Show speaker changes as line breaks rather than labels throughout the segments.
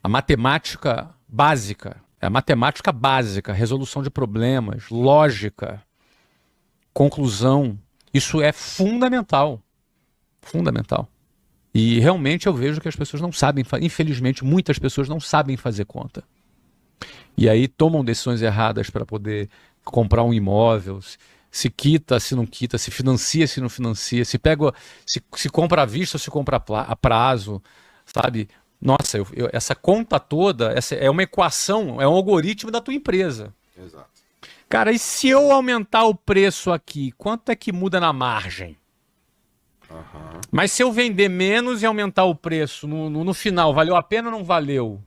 A matemática básica, resolução de problemas, lógica, conclusão, isso é fundamental. Fundamental. E realmente eu vejo que as pessoas não sabem, infelizmente muitas pessoas não sabem fazer conta. E aí tomam decisões erradas para poder comprar um imóvel, se quita, se não quita, se financia, se não financia, se compra à vista ou se compra a prazo, sabe? Nossa, essa conta toda, essa é uma equação, é um algoritmo da tua empresa.
Exato.
Cara, e se eu aumentar o preço aqui, quanto é que muda na margem?
Uhum.
Mas se eu vender menos e aumentar o preço, no final, valeu a pena ou não valeu?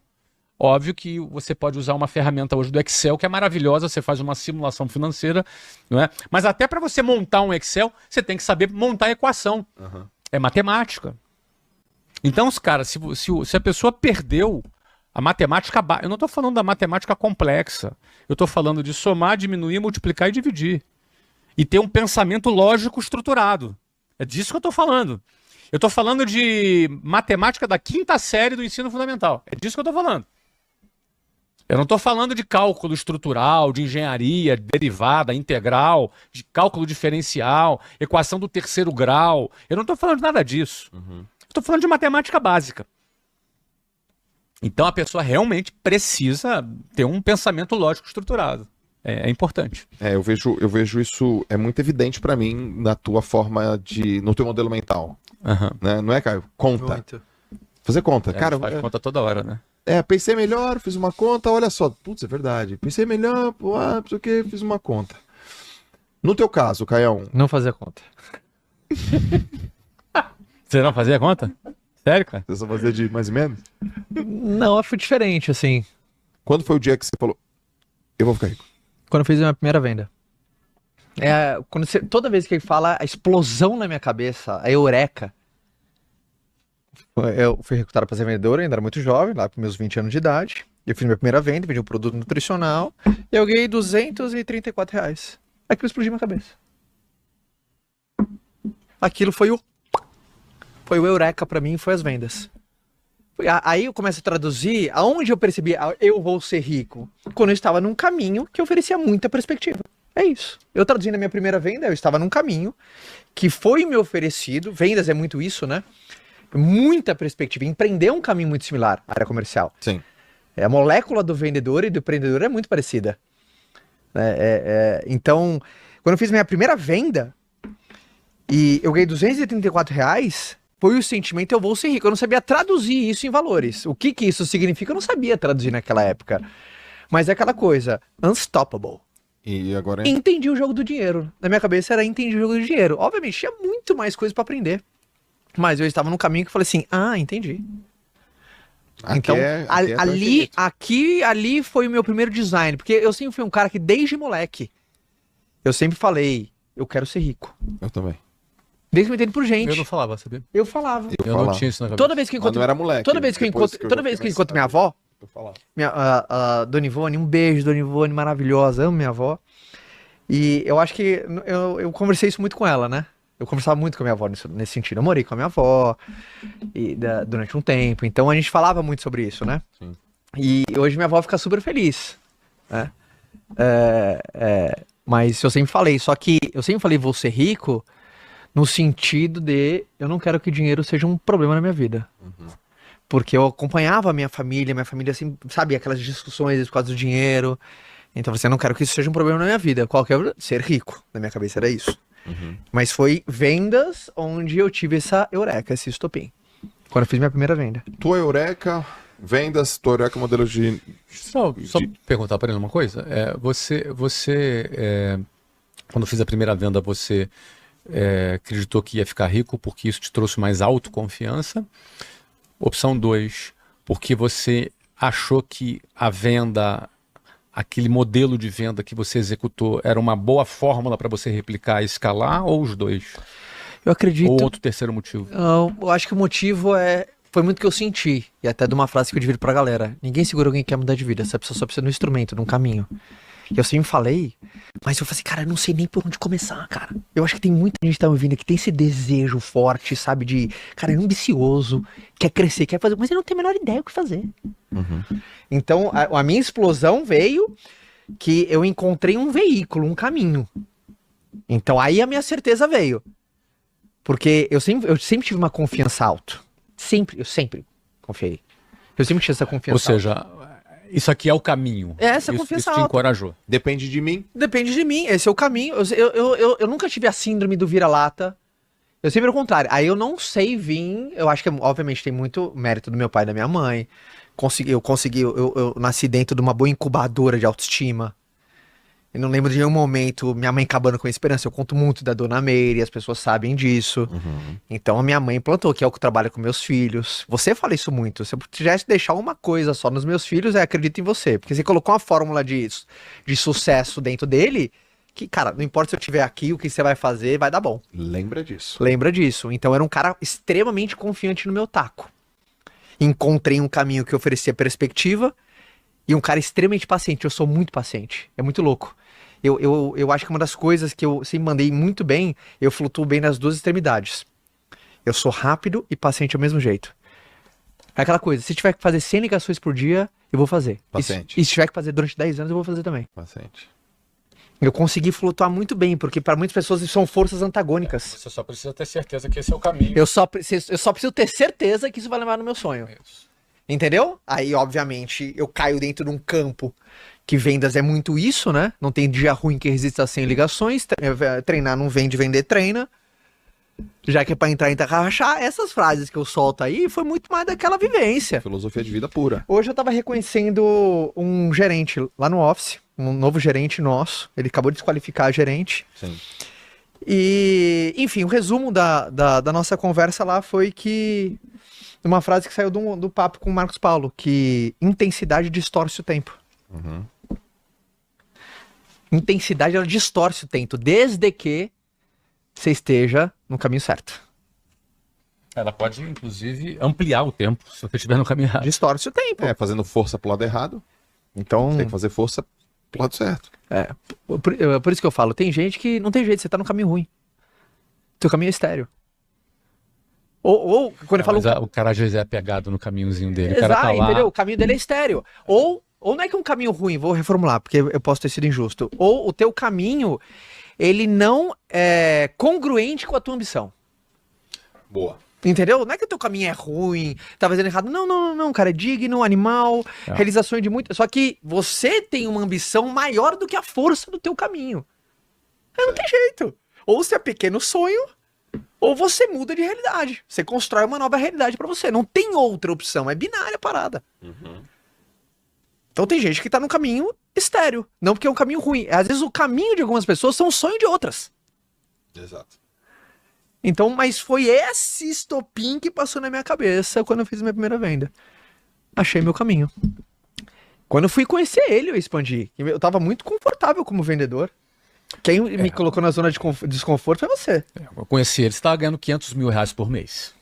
Óbvio que você pode usar uma ferramenta hoje do Excel, que é maravilhosa, você faz uma simulação financeira, não é? Mas até para você montar um Excel, você tem que saber montar a equação.
Uhum.
É matemática. Então, os caras, se a pessoa perdeu a matemática, eu não estou falando da matemática complexa, eu estou falando de somar, diminuir, multiplicar e dividir. E ter um pensamento lógico estruturado. É disso que eu estou falando. Eu estou falando de matemática da 5ª série do ensino fundamental. É disso que eu estou falando. Eu não estou falando de cálculo estrutural, de engenharia, derivada, integral, de cálculo diferencial, equação do 3º grau. Eu não estou falando de nada disso.
Uhum.
Estou falando de matemática básica. Então a pessoa realmente precisa ter um pensamento lógico estruturado. É importante.
Eu vejo isso, é muito evidente para mim na tua forma no teu modelo mental.
Uhum.
Né? Não é, Caio? Conta.
Muito.
Fazer conta. Cara,
faz conta toda hora, né?
Pensei melhor, fiz uma conta, olha só. Putz, é verdade. Pensei melhor, não sei o que, fiz uma conta. No teu caso, Caião.
Não fazer conta.
Você não fazia conta? Sério, cara?
Você só fazia de mais ou menos?
Não, foi diferente, assim.
Quando foi o dia que você falou, eu vou ficar rico?
Quando eu fiz a minha primeira venda. Toda vez que ele fala a explosão na minha cabeça, a eureka. Eu fui recrutado para ser vendedor, ainda era muito jovem, lá para meus 20 anos de idade. Eu fiz minha primeira venda, vendi um produto nutricional e eu ganhei R$234. Aquilo explodiu minha cabeça. Aquilo foi o eureka para mim, foi as vendas. Aí eu começo a traduzir aonde eu percebi eu vou ser rico. Quando eu estava num caminho que oferecia muita perspectiva. É isso. Eu traduzi na minha primeira venda, eu estava num caminho que foi me oferecido. Vendas é muito isso, né? Muita perspectiva. Empreender é um caminho muito similar à área comercial.
Sim.
A molécula do vendedor e do empreendedor é muito parecida. Então, quando eu fiz minha primeira venda e eu ganhei R$234, foi o sentimento, eu vou ser rico. Eu não sabia traduzir isso em valores. O que isso significa, eu não sabia traduzir naquela época. Mas é aquela coisa, unstoppable.
E agora...
Entendi o jogo do dinheiro. Na minha cabeça era entendi o jogo do dinheiro. Obviamente, tinha muito mais coisa pra aprender. Mas eu estava num caminho que eu falei assim, entendi. Então, ali foi o meu primeiro design. Porque eu sempre fui um cara que, desde moleque, eu sempre falei, eu quero ser rico.
Eu também.
Desde que eu me entendo por gente.
Eu não falava, sabia?
Eu falava.
Eu não tinha isso na cabeça.
Toda vez que eu encontro...
não era moleque.
Toda vez que eu encontro minha avó,
eu falava.
Dona Ivone, um beijo, Dona Ivone, maravilhosa, amo minha avó. E eu acho que eu conversei isso muito com ela, né? Eu conversava muito com a minha avó nesse sentido. Eu morei com a minha avó durante um tempo, então a gente falava muito sobre isso, né?
Sim.
E hoje minha avó fica super feliz, né? Mas eu sempre falei, vou ser rico no sentido de eu não quero que dinheiro seja um problema na minha vida.
Uhum.
Porque eu acompanhava a minha família assim, sabe, aquelas discussões por causa do dinheiro. Então eu não quero que isso seja um problema na minha vida. Ser rico, na minha cabeça era isso.
Uhum.
Mas foi vendas onde eu tive essa eureka, esse estopim. Quando eu fiz minha primeira venda.
Tua eureka, vendas, tua eureka modelo de...
Só perguntar para ele uma coisa. Quando fiz a primeira venda, você acreditou que ia ficar rico porque isso te trouxe mais autoconfiança? Opção 2, porque você achou que a venda... aquele modelo de venda que você executou era uma boa fórmula para você replicar e escalar, ou os dois?
Eu acredito...
Ou outro terceiro motivo?
Eu acho que o motivo foi muito que eu senti, e até de uma frase que eu divido pra galera. Ninguém segura alguém que quer mudar de vida, essa pessoa só precisa de um instrumento, de um caminho. E eu sempre falei, mas eu falei assim, cara, eu não sei nem por onde começar, cara. Eu acho que tem muita gente que tá me ouvindo que tem esse desejo forte, sabe, de, cara, é ambicioso, quer crescer, quer fazer, mas ele não tem a menor ideia o que fazer. Então, a minha explosão veio que eu encontrei um veículo, um caminho. Então, aí a minha certeza veio. Porque eu sempre tive uma confiança alta. Eu sempre confiei. Eu sempre tive essa confiança
Ou seja, isso aqui é o caminho.
Essa
isso,
confiança
isso te
alta.
encorajou.
Depende de mim.
Depende de mim, esse é o caminho. Eu nunca tive a síndrome do vira-lata. Eu sempre o contrário. Aí eu não sei vir. Eu acho que, obviamente, tem muito mérito do meu pai e da minha mãe. Eu nasci dentro de uma boa incubadora de autoestima. Eu não lembro de nenhum momento minha mãe acabando com a esperança. Eu conto muito da Dona Meire, as pessoas sabem disso. Então a minha mãe plantou, que é o que trabalha com meus filhos. Você fala isso muito. Se eu tivesse deixar uma coisa só nos meus filhos, acredito em você. Porque você colocou uma fórmula de sucesso dentro dele, que, cara, não importa se eu estiver aqui, o que você vai fazer, vai dar bom.
Lembra disso.
Lembra disso. Então eu era um cara extremamente confiante no meu taco. Encontrei um caminho que oferecia perspectiva e um cara extremamente paciente. Eu sou muito paciente. É muito louco. Eu acho que uma das coisas que eu sempre mandei muito bem, eu flutuo bem nas duas extremidades. Eu sou rápido e paciente ao mesmo jeito. É aquela coisa, se tiver que fazer 100 ligações por dia, eu vou fazer.
Paciente.
E se tiver que fazer durante 10 anos, eu vou fazer também.
Paciente.
Eu consegui flutuar muito bem, porque para muitas pessoas isso são forças antagônicas.
Você só precisa ter certeza que esse é o caminho.
Eu só preciso ter certeza que isso vai levar no meu sonho. Entendeu? Aí, obviamente, eu caio dentro de um campo que vendas é muito isso, né? Não tem dia ruim que resista a 100 ligações. Treinar não vende, vender treina. Já que é pra entrar em rachar, essas frases que eu solto aí foi muito mais daquela vivência.
Filosofia de vida pura.
Hoje eu tava reconhecendo um gerente lá no office, um novo gerente nosso. Ele acabou de desqualificar a gerente.
Sim.
E, enfim, o resumo da nossa conversa lá foi que uma frase que saiu do papo com o Marcos Paulo, que intensidade distorce o tempo. Intensidade, ela distorce o tempo, desde que você esteja no caminho certo.
Ela pode, inclusive, ampliar o tempo, se você estiver no caminho errado.
Distorce o tempo.
Fazendo força pro lado errado,
Então,
tem que fazer força pro lado certo.
por isso que eu falo, tem gente que não tem jeito, você tá no caminho ruim. Teu caminho é estéreo. Ou quando eu falo...
Mas o cara às vezes é apegado no caminhozinho dele. O
Exato,
cara tá lá...
entendeu? O caminho dele é estéreo. Ou não é que é um caminho ruim, vou reformular, porque eu posso ter sido injusto. Ou o teu caminho, ele não é congruente com a tua ambição.
Boa.
Entendeu? Não é que o teu caminho é ruim, tá fazendo errado. Não, cara, é digno, animal, realização de muito. Só que você tem uma ambição maior do que a força do teu caminho. Não tem jeito. Ou você é pequeno sonho, ou você muda de realidade. Você constrói uma nova realidade pra você. Não tem outra opção, é binária a parada. Então tem gente que tá num caminho estéreo, não porque é um caminho ruim. Às vezes o caminho de algumas pessoas são o sonho de outras.
Exato.
Então, mas foi esse estopim que passou na minha cabeça quando eu fiz minha primeira venda. Achei meu caminho. Quando eu fui conhecer ele, eu expandi. Eu tava muito confortável como vendedor. Quem me colocou na zona de desconforto foi você.
Eu conheci ele, você estava ganhando R$500 mil por mês.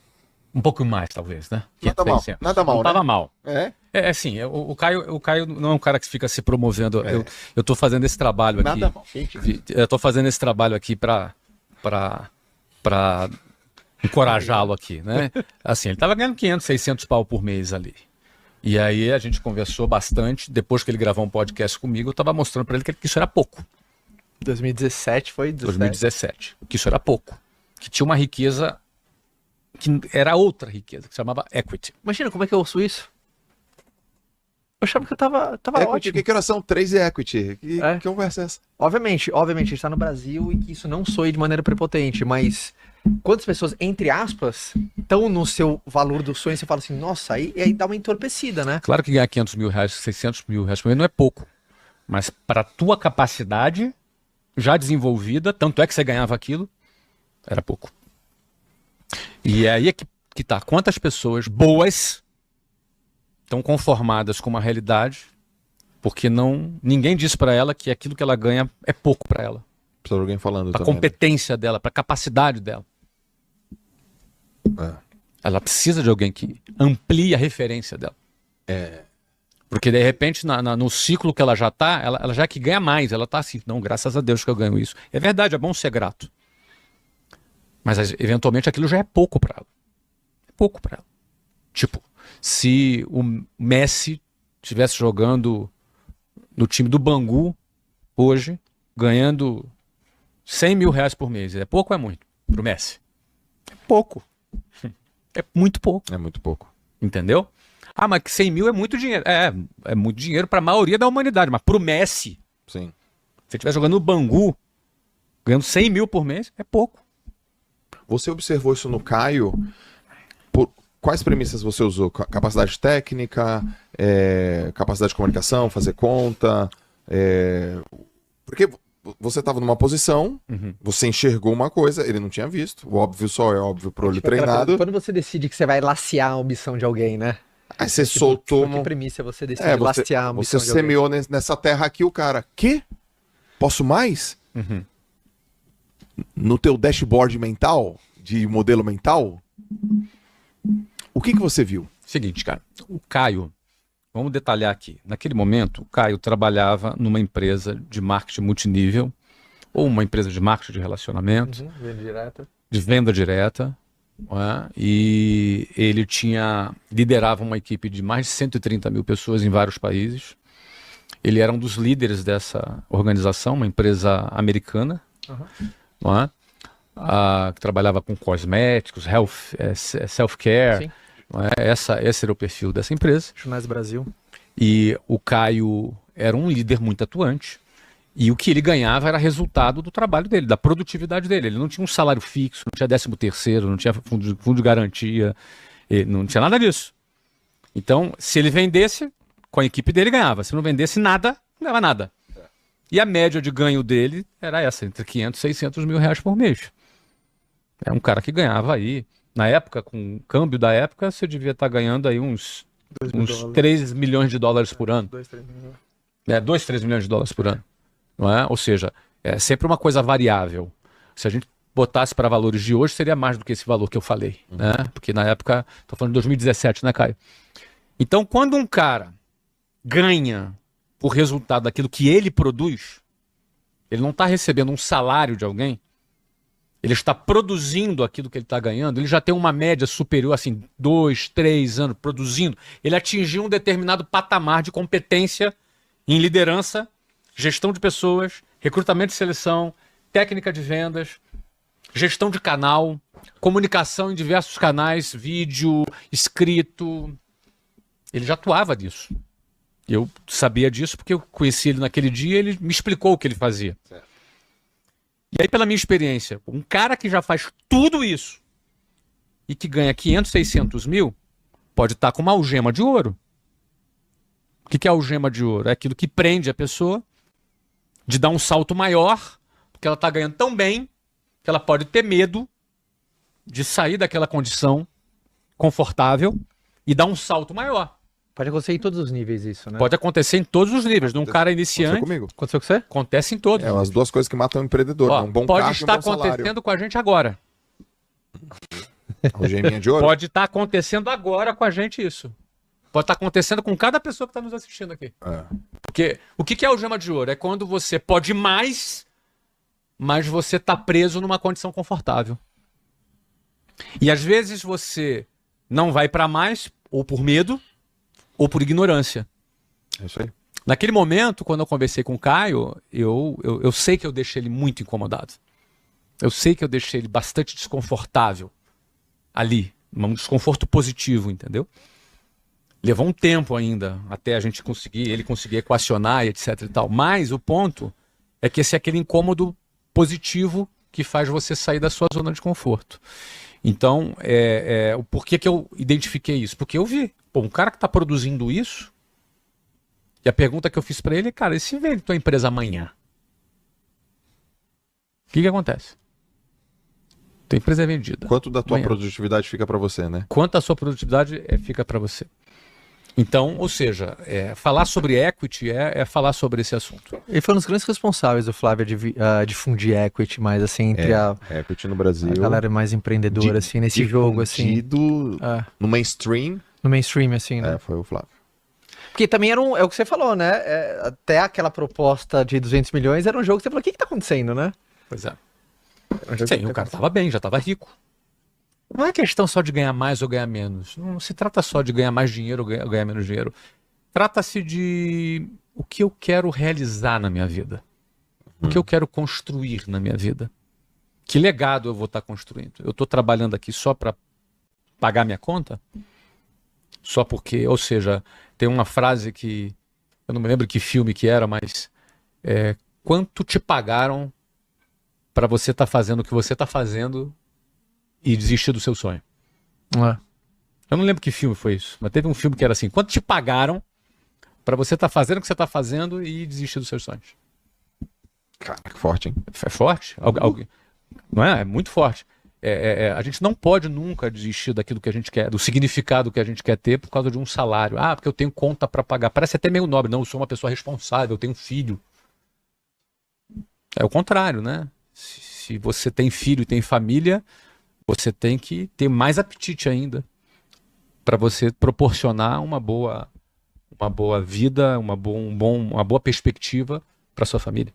Um pouco mais, talvez, né?
Nada mal,
600.
nada mal,
Não tava
né?
mal.
É?
Sim, o Caio não é um cara que fica se promovendo. Eu tô fazendo esse trabalho aqui.
Nada mal.
Eu tô fazendo esse trabalho aqui para encorajá-lo aqui, né? Assim, ele tava ganhando 500, 600 pau por mês ali. E aí a gente conversou bastante. Depois que ele gravou um podcast comigo, eu tava mostrando para ele que isso era pouco.
2017 foi
2017. Que isso era pouco. Que tinha uma riqueza que era outra riqueza, que se chamava equity.
Imagina como é que eu ouço isso. Eu achava que eu tava
Equity,
ótimo.
que oração? 3 é equity. Que conversa é essa?
Obviamente, a gente está no Brasil e que isso não soe de maneira prepotente, mas quantas pessoas, entre aspas, estão no seu valor do sonho e você fala assim, nossa, aí dá uma entorpecida, né?
Claro que ganhar R$500 mil, R$600 mil por mês não é pouco. Mas para tua capacidade já desenvolvida, tanto é que você ganhava aquilo, era pouco. E aí é que tá. Quantas pessoas boas estão conformadas com uma realidade porque ninguém diz para ela que aquilo que ela ganha é pouco para ela.
Precisa de alguém falando
Para a
também.
competência dela, para a capacidade dela. Ela precisa de alguém que amplie a referência dela. Porque de repente, no ciclo que ela já tá, ela já é que ganha mais. Ela tá assim, não, graças a Deus que eu ganho isso. É verdade, é bom ser grato. Mas eventualmente aquilo já é pouco para ela. É pouco para ela. Tipo, se o Messi estivesse jogando no time do Bangu hoje, ganhando 100 mil reais por mês. É pouco ou é muito pro Messi? É pouco. É muito pouco.
É muito pouco.
Entendeu? Ah, mas que 100 mil é muito dinheiro. É muito dinheiro para a maioria da humanidade. Mas pro Messi,
Sim.
se você estiver jogando no Bangu, ganhando 100 mil por mês, é pouco.
Você observou isso no Caio? Por quais premissas você usou? Capacidade técnica, capacidade de comunicação, fazer conta? Porque você estava numa posição, você enxergou uma coisa, ele não tinha visto. O óbvio só é óbvio pro olho
Tipo aquela
treinado.
coisa, quando você decide que você vai lacear a ambição de alguém, né?
Aí você soltou...
Por que premissa você decide lacear a ambição
Você
de alguém?
semeou nessa terra aqui, o cara... Quê? Posso mais? No teu dashboard mental, de modelo mental, o que você viu?
Seguinte, cara, o Caio, vamos detalhar aqui. Naquele momento, o Caio trabalhava numa empresa de marketing multinível, ou uma empresa de marketing de relacionamento,
Venda direta.
de venda direta, não é? E ele liderava uma equipe de mais de 130 mil pessoas em vários países. Ele era um dos líderes dessa organização, uma empresa americana, não é? Que trabalhava com cosméticos, self-care.
Sim.
Não é? Esse era o perfil dessa empresa.
Jornais Brasil.
E o Caio era um líder muito atuante. E o que ele ganhava era resultado do trabalho dele, da produtividade dele. Ele não tinha um salário fixo, não tinha 13º, não tinha fundo de garantia, não tinha nada disso. Então, se ele vendesse, com a equipe dele ganhava. Se não vendesse nada, não ganhava nada. E a média de ganho dele era essa, entre 500 e 600 mil reais por mês. É um cara que ganhava aí, na época, com o câmbio da época, você devia estar ganhando aí uns 3 milhões de dólares por ano. 2, 3 milhões de dólares por ano. Não é? Ou seja, é sempre uma coisa variável. Se a gente botasse para valores de hoje, seria mais do que esse valor que eu falei. Né? Porque na época, estou falando de 2017, né, Caio? Então, quando um cara ganha o resultado daquilo que ele produz, ele não está recebendo um salário de alguém, ele está produzindo aquilo que ele está ganhando, ele já tem uma média superior, assim, 2, 3 anos produzindo, ele atingiu um determinado patamar de competência em liderança, gestão de pessoas, recrutamento e seleção, técnica de vendas, gestão de canal, comunicação em diversos canais, vídeo, escrito. Ele já atuava disso. Eu sabia disso porque eu conheci ele naquele dia e ele me explicou o que ele fazia. Certo. E aí, pela minha experiência, um cara que já faz tudo isso e que ganha 500, 600 mil, pode estar com uma algema de ouro. O que é algema de ouro? É aquilo que prende a pessoa de dar um salto maior, porque ela está ganhando tão bem que ela pode ter medo de sair daquela condição confortável e dar um salto maior.
Pode acontecer em todos os níveis isso, né?
Pode acontecer em todos os níveis. De um cara iniciante...
Aconteceu comigo.
Aconteceu com você?
Acontece em todos.
As duas coisas que matam o empreendedor.
Ó,
Um bom
pode
cargo
estar
e um bom salário.
acontecendo com a gente agora.
Algeminha de ouro?
Pode estar acontecendo agora com a gente isso. Pode estar acontecendo com cada pessoa que está nos assistindo aqui. Porque o que é algema de ouro? É quando você pode mais, mas você está preso numa condição confortável. E às vezes você não vai para mais, ou por medo, ou por ignorância.
É isso aí.
Naquele momento, quando eu conversei com o Caio, eu sei que eu deixei ele muito incomodado. Eu sei que eu deixei ele bastante desconfortável ali. Um desconforto positivo, entendeu? Levou um tempo ainda até a gente ele conseguir equacionar e etc e tal. Mas o ponto é que esse é aquele incômodo positivo que faz você sair da sua zona de conforto. Então, por que eu identifiquei isso? Porque eu vi, um cara que está produzindo isso, e a pergunta que eu fiz para ele é, cara, e se vende tua empresa amanhã? O que acontece? Tua empresa é vendida.
Quanto da tua
amanhã.
produtividade fica para você, né?
Quanto a sua produtividade fica para você. Então, ou seja, falar sobre equity é falar sobre esse assunto.
Ele foi um dos grandes responsáveis, o Flávio, de difundir equity mais assim, entre
equity no Brasil.
A galera mais empreendedora, assim, nesse jogo, assim.
No mainstream.
No mainstream, assim, né?
Foi o Flávio.
Porque também era é o que você falou, né? Até aquela proposta de 200 milhões era um jogo que você falou, o que tá acontecendo, né?
Pois é.
Era um jogo
Sim,
que
o cara tava bem, já tava rico. Não é questão só de ganhar mais ou ganhar menos. Não se trata só de ganhar mais dinheiro ou ganhar menos dinheiro. Trata-se de o que eu quero realizar na minha vida. O que eu quero construir na minha vida. Que legado eu vou estar construindo? Eu estou trabalhando aqui só para pagar minha conta? Só porque, ou seja, tem uma frase que eu não me lembro que filme que era, mas quanto te pagaram para você estar fazendo o que você está fazendo e desistir do seu sonho? Eu não lembro que filme foi isso, mas teve um filme que era assim: quanto te pagaram para você estar fazendo o que você está fazendo e desistir dos seus sonhos?
Cara, que forte, hein?
É forte? Não é? É muito forte. A gente não pode nunca desistir daquilo que a gente quer, do significado que a gente quer ter por causa de um salário. Ah, porque eu tenho conta para pagar. Parece até meio nobre. Não, eu sou uma pessoa responsável, eu tenho um filho. É o contrário, né? Se você tem filho e tem família, você tem que ter mais apetite ainda para você proporcionar uma boa vida, uma boa perspectiva para sua família.